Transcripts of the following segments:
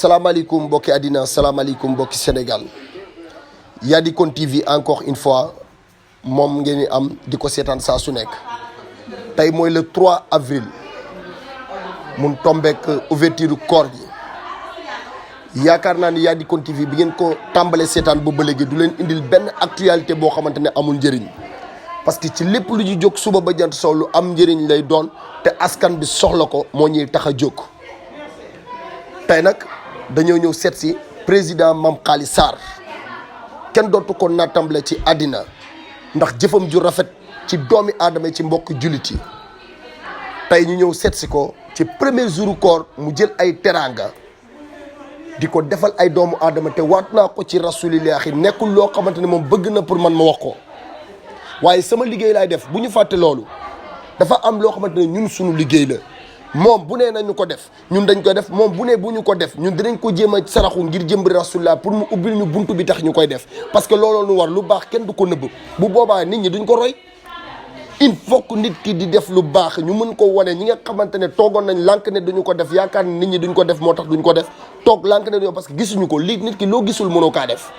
salaamaaleykum mbokki àddina salaamaaleykum mbokki Sénégal Yadikon TV encore une fois moom ngeen di am di ko seetaan saa su nekk tey mooy le 3 avril mun tombeek ouverture koor gi yaakaar naa ni Yadikon TV bi ngeen ko tàmbalee seetaan ba léegi du leen indil benn actualité boo xamante ne amul njëriñ parce que ci lépp lu ñu jóg suba ba jant sow lu am njëriñ lay doon te askan bi soxla ko moo ñuy tax a jóg tey nag dañoo ñëw seet si président Mame Khaly Sarr kenn dootu ko nattable ci àddina ndax jëfam ju rafet ci doomi aadama yi ci mbokk jullit yi tey ñu ñëw seet si ko ci premier jour koor mu jël ay teraanga di ko defal ay doomu aadama te waat naa ko ci rasulillahi nekkul loo xamante ne moom bëgg na pour man ma wax ko waaye sama liggéey laay def bu ñu fàtte loolu dafa am loo xamante ne ñun suñu liggéey la moom bu nee nañu ko def ñun dañ koy def moom bu nee bu ñu ko def ñun dinañ ko jéem a saraxu ngir jëmbri rasulillah pour mu ubbil ñu buntu bi tax ñu koy def parce que looloo nu war lu baax kenn du ko nëbb bu boobaa nit ñi duñ ko roy il faut que nit ki di def lu baax ñu mën ko wane ñi nga xamante ne toogoon nañ lànk ne duñu ko def yaakaar nit ñi duñ ko def moo tax duñ ko def toog lànk ne duñu parce que gisuñu ko lii nit ki loo gisul mënoo kaa def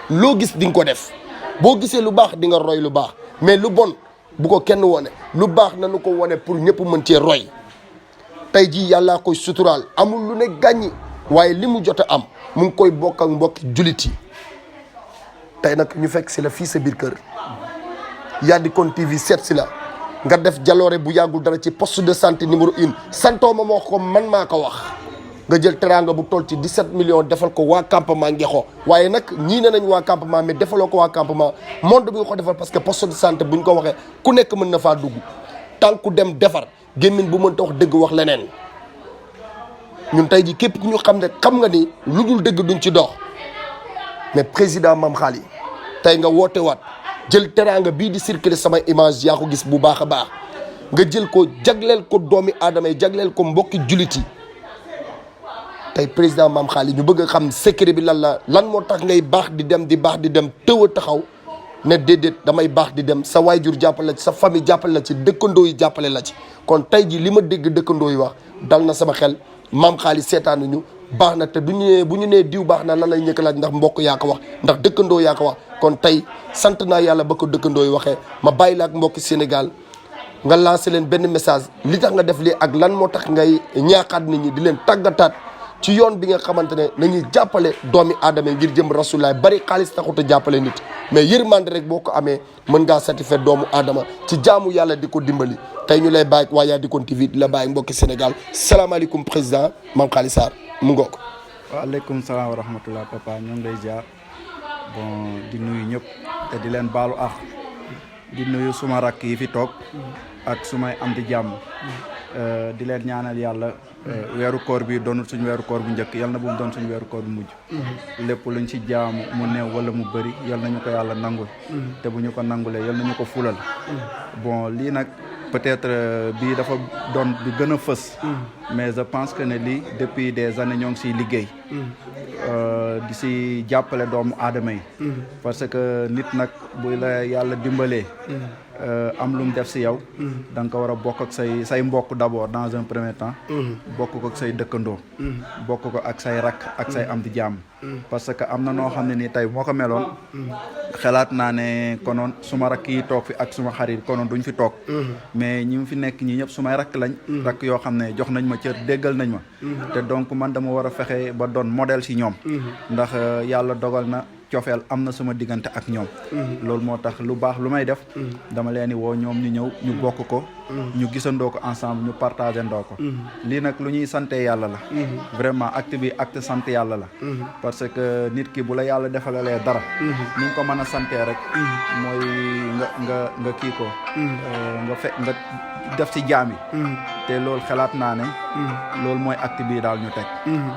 loo gis di nga ko def boo gisee lu baax di nga roy lu baax mais lu bon bu ko kenn wane lu baax nañu ko wane pour ñëpp mën cee roy tey jii yàllaa koy suturaal amul lu ne gàññi waaye li mu jot a am mu ngi koy bokk ak mbokki jullit yi tey nag ñu fekk si la fii sa biir kër Yadikon TV seet si la nga def jaloore bu yàggul dara ci poste de santé numéro 1 santoo ma wax ko man maa ko wax nga jël teraanga bu toll ci 17 millions defal ko waa campement Ngexo waaye nag ñii ne nañ waa campement mais defaloo ko waa campement monde bi nga ko defal parce que poste de santé buñ ko waxee ku nekk mën na faa dugg tànku dem defar gémmiñ bu mënta wax dëgg wax leneen ñun tey ji képp ku ñu xam ne xam nga ni lu dul dëgg duñ ci dox mais président Mame Khaly tey nga woote waat jël teraanga bii di circuler sama image yaa ko gis bu baax a baax nga jël ko jagleel ko doomi aadama yi jagleel ko mbokki jullit yi tey président Mame Khaly ñu bëgg a xam secret bi lan moo tax ngay baax di dem tëw a taxaw ne déedéet damay baax di dem sa waajur jàppale la ci sa famille jàppale la ci dëkkandoo yi jàppale la ci kon tey ji li ma dégg dëkkandoo yi wax dal na sama xel Mame Khaly seetaanuñu baax na te bu ñu nee diw baax na lan lay ñëkk laaj ndax mbokk yaa ko wax ndax dëkkandoo yaa ko wax kon tey sant naa yàlla ba ko dëkkandoo yi waxee ma bàyyi la ak mbokki Sénégal nga lancé leen benn message li tax nga def lii ak lan moo tax ngay ñaaxaat nit ñi di leen tàggataat ci yoon bi nga xamante ne nañuy jàppale doomi aadama ngir jëm rasulullah bari xaalis taxut a jàppale nit mais yërmande rek boo ko amee mën ngaa satisfaire doomu aadama ci jaamu yàlla di ko dimbali tey ñu lay bàyyi waa Yadikon TV di la bàyyi mbokki Sénégal salaamaaleykum président Mame Khaly Sarr mu ngoog. waaleykum salaam wa rahmatullah papa ñoo ngi lay ziar bon di nuyu ñëpp te di leen baalu ak di nuyu suma rakk yi fi toog ak sumay am di jàmm di leen ñaanal yàlla weeru koor bi doonul suñu weeru koor bu njëkk yal na bu mu doon suñu weeru koor bu mujj lépp luñ ci jaamu mu néew wala mu bëri yal nañu ko yàlla nangul te bu ñu ko nangulee yal nañu ko fulal bon lii nag peut-être bii dafa doon bi gën a fës mais je pense que ne lii depuis des années ñoo ngi siy liggéey di si jàppale doomu aadama yi parce que nit nag bu la yàlla dimbalee am lu mu def si yow da nga ko war a bokk ak say mbokk d'abord dans un premier temps bokk ko ak say dëkkandoo bokk ko ak say rakk ak say am di jàmm parce que am na noo xam ne nii tey moo ko meloon xalaat naa ne konoon suma rakk yi toog fi ak suma xarit konoon duñ fi toog mais ñi fi nekk ñi ñëpp sumay rakk lañ rakk yoo xam ne jox nañ ma cër déggal nañ ma te donc man dama war a fexe ba doon modèle si ñoom ndax yàlla dogal na cofeel am na sama diggante ak ñoom loolu moo tax lu baax lu may def dama leen di woo ñoom ñu ñëw ñu bokk ko ñu gisandoo ko ensemble ñu partagé ndoo ko lii nag lu ñuy sante yàlla la vraiment acte bi acte sant yàlla la parce que nit ki bu la yàlla defalalee dara ni nga ko mën a santee rek mooy nga kii ko nga def ci jaam yi te loolu xalaat naa ne loolu mooy acte bii daal ñu teg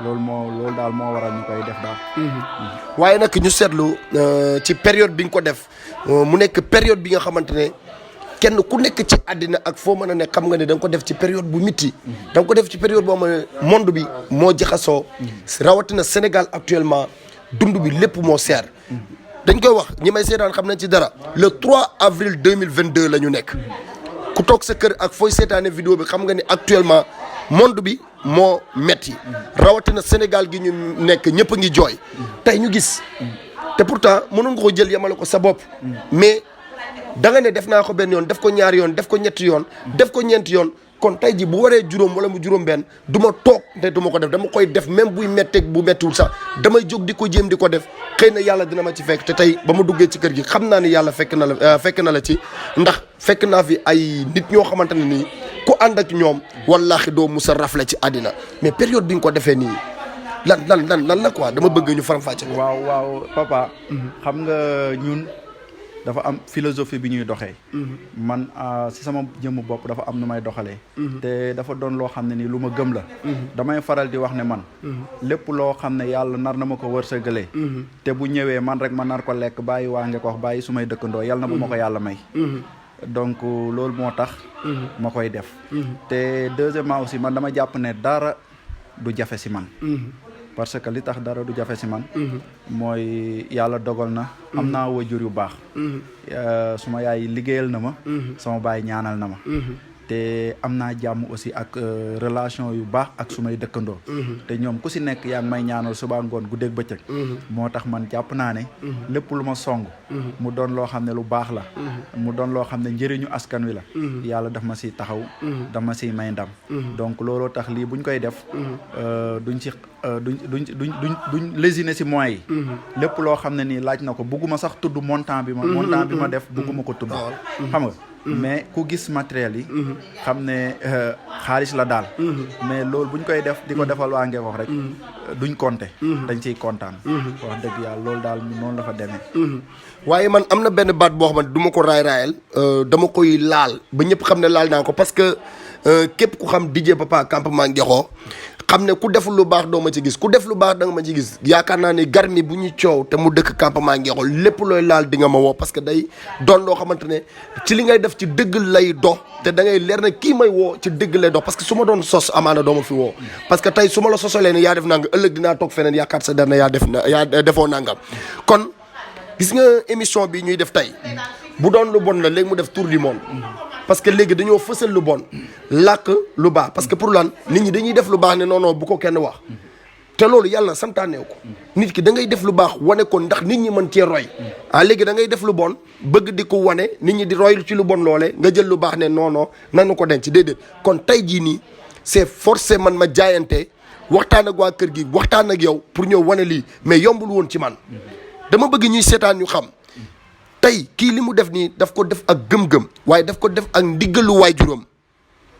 loolu daal moo waral ñu koy def daal waaye nag ñu seetlu ci période bi nga ko def mu nekk période bi nga xamante ne kenn ku nekk ci àddina ak foo mën a ne xam nga ne da nga ko def ci période bu mitti da nga ko def ci période boo xam ne monde bi moo jaxasoo rawatina Sénégal actuellement dund bi lépp moo seer dañ koy wax ñi may seetaan xam nañ ci dara le 3 avril 2022 la ñu nekk ku toog sa kër ak fooy seetaane vidéo bi xam nga ni actuellement monde bi moo metti rawatina Sénégal gi ñu nekk ñëpp a ngi jooy tey ñu gis te pourtant mënoon nga ko jël yamale ko sa bopp mais da nga ne def naa ko benn yoon def ko ñaari yoon def ko ñetti yoon def ko ñeenti yoon kon tey ji bu waree juróom wala mu juróom benn du ma toog te du ma ko def dama koy def même buy metteeg bu mettiwul sax damay jóg di ko jéem di ko def xëy na yàlla dina ma ci fekk te tey ba ma duggee ci kër gi xam naa ni yàlla fekk na la ci ndax fekk naa fi ay nit ñoo xamante ne nii ku ànd ak ñoom wallaahi doo musa rafle ci àddina mais période bi nga ko defee nii lan la quoi dama bëgg ñu faram-fàcce ko. waaw papa. xam nga ñun dafa am philosophie bi ñuy doxee. man si sama jëmm bopp dafa am nu may doxalee. te dafa doon loo xam ne nii lu ma gëm la. damay faral di wax ne man. lépp loo xam ne yàlla nar na ma ko wërsëgalee. te bu ñëwee man rek ma nar ko lekk bàyyi waa nge ko wax bàyyi su may dëkkandoo yàlla na bu ma ko yàlla may. donc loolu moo tax. ma koy def. te deuxièmement aussi man dama jàpp ne dara du jafe si man. parce que li tax dara du jafe si man. mooy yàlla dogal na. am naa waajur yu baax. suma yaay liggéeyal na ma. sama baay ñaanal na ma. te am naa jàmm aussi ak relation yu baax ak sumay dëkkandoo. te ñoom ku si nekk yaa ngi may ñaanal suba ngoon guddeeg bëccëg. moo tax man jàpp naa ne. lépp lu ma song. mu doon loo xam ne lu baax la. mu doon loo xam ne njëriñu askan wi la. yàlla daf ma siy taxaw. daf ma siy may ndam. donc looloo tax lii buñ koy def. duñ lésiner si moyens yi. lépp loo xam ne nii laaj na ko bugguma sax tudd montant bi ma def bugguma ko tudd. xam nga. mais ku gis matériel yi. xam ne xaalis la daal. mais loolu buñ koy def di ko defal waa Ngekox rek. duñ compter. dañ ciy kontaan. wax dëgg yàlla loolu daal noonu la fa demee. waaye man am na benn baat boo xamante du ma ko raayal dama koy laal ba ñëpp xam ne laal naa ko parce que képp ku xam DJ Papa campement Ngexo xam ne ku def lu baax doo ma ci gis ku def lu baax da nga ma ci gis yaakaar naa ne Garmi bu ñu coow te mu dëkk campement Ngexo lépp looy laal di nga ma woo parce que day doon loo xamante ne ci li ngay def ci dëgg lay dox te da ngay leer na kii may woo ci dëgg lay dox parce que su ma doon sos amaana doo ma fi woo parce que tey su ma la sosolee ne yaa def nanga ëllëg dinaa toog feneen yaakaar sa der na yaa defoo nangam kon gis nga émission bi ñuy def tey bu doon lu bon la léegi mu def tour du monde parce que léegi dañoo fësal lu bon làkk lu baax parce que pour lan nit ñi dañuy def lu baax ne non bu ko kenn wax te loolu yàlla santaaneew ko nit ki da ngay def lu baax wane ko ndax nit ñi mën cee roy léegi da ngay def lu bon bëgg di ko wane nit ñi di roy ci lu bon loole nga jël lu baax ne non nanu ko denc déedéet kon tey jii nii c'est forcé man ma jaayante waxtaan ak waa kër gi waxtaan ak yow pour ñëw wane lii mais yombul woon ci man dama bëgg ñuy seetaan ñu xam tey kii li mu def nii daf ko def ak gëm-gëm waaye daf ko def ak ndiggalu waajuram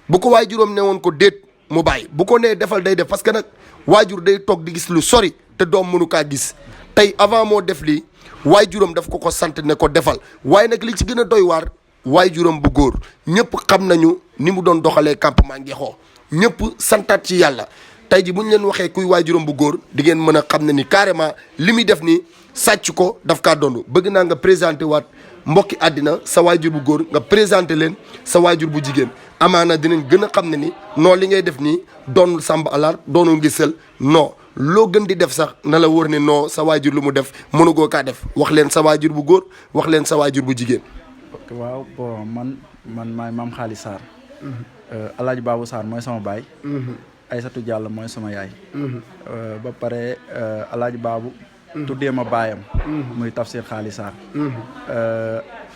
bu ko waajuram ne woon ko déet mu bàyyi bu ko nee defal day def parce que nag waajur day toog di gis lu sori te doom mënu kaa gis tey avant moo def lii waajuram daf ko sant ne ko defal waaye nag li ci gën a doy waar waajuram bu góor ñëpp xam nañu ni mu doon doxalee campement Ngexo ñëpp santaat ci yàlla tey ji bu ñu leen waxee kuy waajuram bu góor di ngeen mën a xam ne ni carrément li muy def nii sàcc ko daf kaa doon bëgg naa nga présenté waat mbokki àddina sa waajur bu góor nga présenté leen sa waajur bu jigéen amaana dinañ gën a xam ne ni non li ngay def nii doonul sàmb alaar doonul ngisal non loo gën di def sax na la wóor ne non sa waajur lu mu def mënugoo kaa def wax leen sa waajur bu góor wax leen sa waajur bu jigéen. waaw bon man maay Mame Khaly Sarr. Alaaji Babou Sarr mooy sama baay. Aïssatou Diallo mooy sama yaay. ba pare Alaaji Babou. tuddee ma baayam. muy Tafsir Khaly Sarr.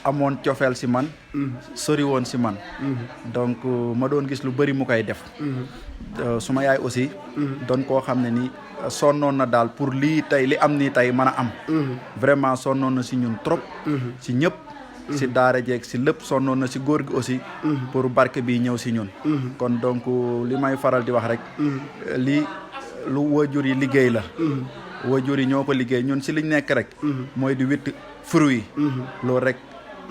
amoon cofeel si man. sori woon si man. donc ma doon gis lu bëri mu koy def. suma yaay aussi. doon koo xam ne ni sonnoon na daal pour lii tey li am nii tey mën a am. vraiment sonnoon na si ñun trop. si ñëpp. si daara jeeg si lépp sonnoon na si góor gi aussi. pour barke bi ñëw si ñun. kon donc li may faral di wax rek. lii lu waajur yi liggéey la. waajur yi ñoo ko liggéey ñun si liñ nekk rek. mooy di witt fruit yi. loolu rek.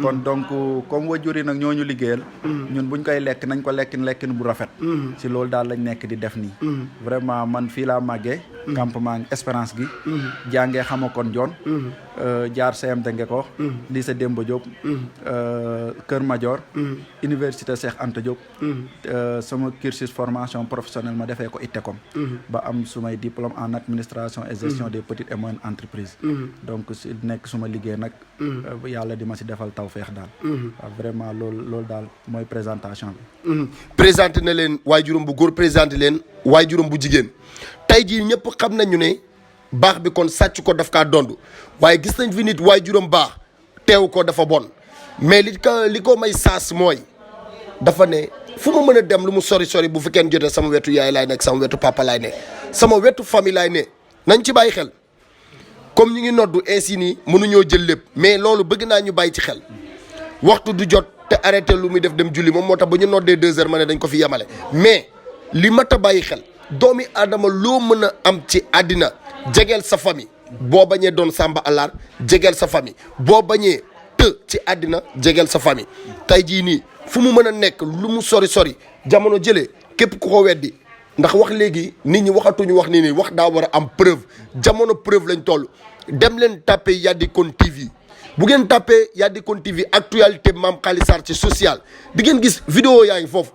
kon donc comme waajur yi nag ñoo ñu liggéeyal. ñun buñ koy lekk nañ ko lekkin bu rafet. si loolu daal lañ nekk di def nii. vraiment man fii laa màggee campement Espérance gi jàngee Xamakon Joon jaar CMD Ngeko lycée Demba Diop Kër Madior université Cheikh Anta Diop sama cursus formation professionnelle ma defee ko ITECOM ba am sumay diplôme en administration et gestion des petites et moyennes entreprises donc si nekk suma liggéey nag yàlla di ma si defal tawfeex daal waaw vraiment loolu daal mooy présentation bi présenté na leen waajuram bu góor présenté leen waajuram bu jigéen tey jii ñëpp xam nañu ne baax bi kon sàcc ko daf kaa dond waaye gis nañ fi nit waajuram baax teew ko dafa bon mais li ko may saas mooy dafa ne fu ma mën a dem lu mu sori sori bu fi kenn jotee sama wetu yaay laay nekk sama wetu papa laay ne sama wetu famille laay ne nañ ci bàyyi xel comme ñu ngi noddu ainsi nii mënuñoo jël lépp mais loolu bëgg naa ñu bàyyi ci xel waxtu du jot te arrêté lu muy def dem julli moom moo tax ba ñu noddee 2 heures ma ne dañ ko fi yemale mais li mat a bàyyi xel doomi aadama loo mën a am ci àddina jegeel sa famille boo bañee doon sàmba alaar jegeel sa famille boo bañee ci àddina jegeel sa famille tey jii nii fu mu mën a nekk lu mu sori sori jamono jëlee képp ku ko weddi ndax wax léegi nit ñi waxatuñu wax nii wax daa war a am preuve jamono preuve lañ toll dem leen tapé Yadikon TV bu ngeen tapé Yadikon TV actualité Mame Khaly Sarr ci social di ngeen gis vidéo yaa ngi foofu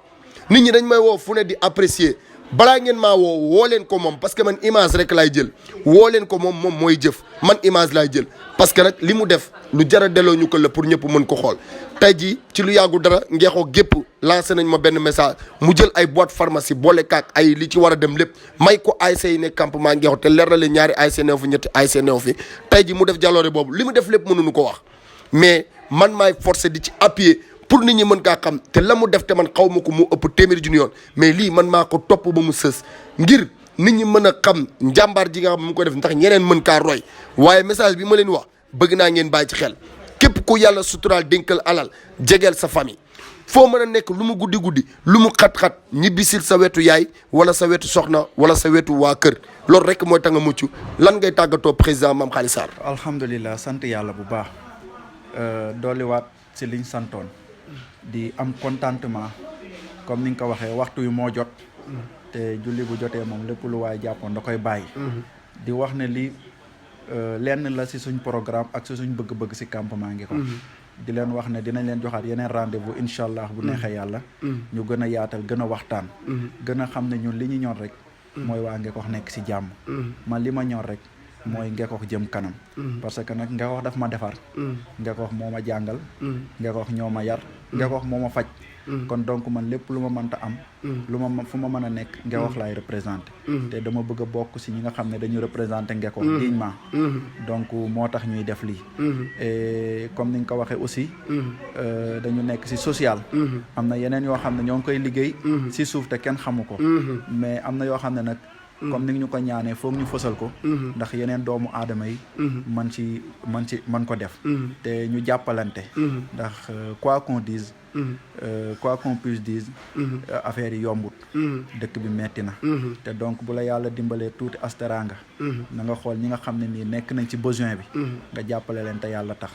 nit ñi dañ may woo fu ne di apprécier balaa ngeen maa woo leen ko moom parce que man image rek laay jël woo leen ko moom mooy jëf man image laay jël parce que nag li mu def lu jar a delloo ñu ko la pour ñëpp mën ko xool tey jii ci lu yàggu dara ngeexoo gépp lancé nañ ma benn message mu jël ay boîte pharmacie boole kaak ay li ci war a dem lépp may ko ASC yi ne campement ngeexoo te leer na leen ñaari ASC neew fi ñetti ASC neew fi tey jii mu def jaloore boobu li mu def lépp mënuñu ko wax mais man maay forcé di ci appuyer pour nit ñi mën kaa xam te la mu def te man xaw ma ko mu ëpp téeméeri junni yoon mais lii man maa ko topp ba mu sës ngir nit ñi mën a xam njàmbaar ji nga xam mu ko def ndax ñeneen mën kaa roy waaye message bi ma leen wax bëgg naa ngeen bàyyi ci xel képp ku yàlla suturaal dénkal alal jegeel sa famille foo mën a nekk lu mu guddi guddi lu mu xat-xat ñibbisil sa wetu yaay wala sa wetu soxna wala sa wetu waa kër loolu rek mooy tax nga mucc lan ngay tàggatoo président Mame Khaly Sarr. alhamdulilah sant yàlla bu baax dolliwaat si liñ santoon di am contentement comme ni nga ko waxee waxtu wi moo jot te julli bu jotee moom lépp lu waaye jàppoon da koy bàyyi di wax ne lii lenn la si suñ programme ak si suñ bëgg-bëgg si campement ngi ko di leen wax ne dinañ leen joxaat yeneen rendez-vous incha allah bu neexee yàlla ñu gën a yaatal gën a waxtaan gën a xam ne ñun li ñu ñor rek mooy waa Ngekokh nekk si jàmm man li ma ñor rek mooy Ngekokh jëm kanam parce que nag Ngekokh daf ma defar Ngekokh moo ma jàngal Ngekokh ñoo ma yar Ngekokh moo ma faj kon donc man lépp lu ma mënta am lu ma fu ma mën a nekk Ngekokh laay représenté te dama bëgg a bokk si ñi nga xam ne dañu représenté Ngekokh dignement donc moo tax ñuy def lii et comme ni nga ko waxee aussi dañu nekk si social am na yeneen yoo xam ne ñoo ngi koy liggéey si suuf te kenn xamu ko mais am na yoo xam ne nag comme ni ñu ko ñaanee foog ñu fësal ko ndax yeneen doomu aadama yi man ko def te ñu jàppalante ndax quoi qu'on dise quoi qu'on puisse dire affaire yi yombut dëkk bi metti na te donc bu la yàlla dimbalee tuuti asteranga na nga xool ñi nga xam ne nii nekk nañ ci besoin bi nga jàppale leen te yàlla tax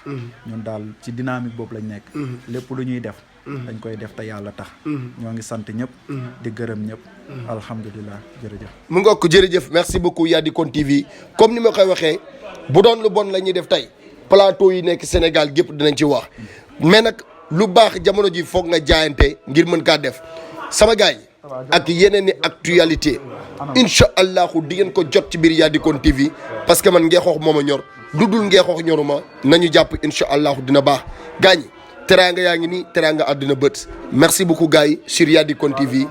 ñun daal ci dynamique boobu lañ nekk lépp lu ñuy def dañ koy def te yàlla tax ñoo ngi sant ñëpp di gërëm ñëpp alhamdulilah jërëjëf mu ngokk jërëjëf merci beaucoup Yadikon TV comme ni ma koy waxee bu doon lu bon la ñuy def tey plateau yi nekk Sénégal gépp dinañ ci wax mais nag lu baax jamono ji foog nga jaayante ngir mën kaa def sama gars yi ak yeneen i actualité incha allahu di ngeen ko jot ci biir Yadikon TV parce que man Ngekokh moo ma ñor lu dul Ngekokh ñoruma nañu jàpp incha allahu dina baax gaañ teraanga yaa ngi nii teraanga àddina bët merci beaucoup gars yi sur Yadikon TV